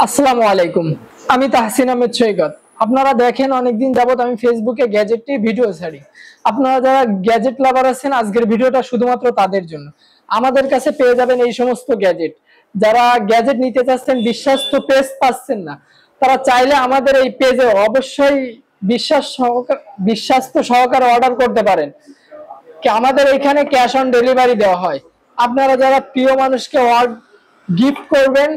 আসসালামু আলাইকুম। আমি তাহসিন আহমেদ সৈকত। আপনারা দেখেন অনেকদিন যাবত আমি ফেসবুকে গ্যাজেটটি ভিডিও ছাড়ি। আপনারা যারা গ্যাজেট লাভার আছেন, আজকের ভিডিওটা শুধুমাত্র তাদের জন্য। আমাদের কাছে পেয়ে যাবেন এই সমস্ত গ্যাজেট। যারা গ্যাজেট নিতে চাচ্ছেন, বিশ্বস্ত পেজ পাচ্ছেন না, তারা চাইলে আমাদের এই পেজে অবশ্যই বিশ্বাস্ত সহকারে অর্ডার করতে পারেন। আমাদের এখানে ক্যাশ অন ডেলিভারি দেওয়া হয়। আপনারা যারা প্রিয় মানুষকে গিফট করবেন,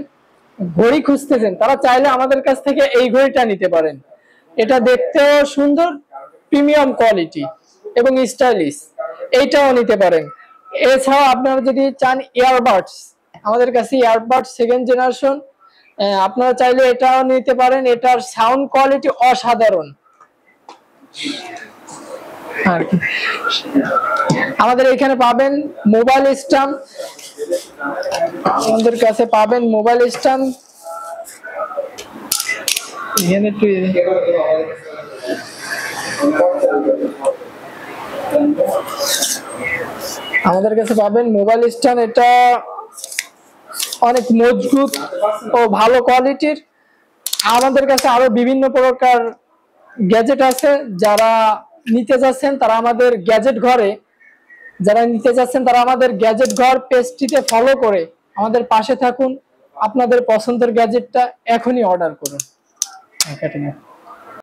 ঘড়ি খুঁজতেছেন, তারা চাইলে আমাদের কাছ থেকে এই ঘড়িটা নিতে পারেন। এটা দেখতেও সুন্দর, প্রিমিয়াম কোয়ালিটি এবং স্টাইলিশ, এইটাও নিতে পারেন। এছাড়াও আপনারা যদি চান ইয়ারবাডস, আমাদের কাছে ইয়ারবাডস সেকেন্ড জেনারেশন, আপনারা চাইলে এটাও নিতে পারেন। এটার সাউন্ড কোয়ালিটি অসাধারণ। আর কি আমাদের এখানে পাবেন মোবাইল স্ট্যাম্প, আমাদের কাছে পাবেন মোবাইল স্ট্যাম্প। আমাদের কাছে পাবেন মোবাইল স্ট্যান্ড, এটা অনেক মজবুত ও ভালো কোয়ালিটির। আমাদের কাছে আরো বিভিন্ন প্রকার গ্যাজেট আছে। যারা নিতে যাচ্ছেন তারা আমাদের গ্যাজেট ঘর পেজটিতে ফলো করে আমাদের পাশে থাকুন। আপনাদের পছন্দের গ্যাজেটটা এখনই অর্ডার করুন।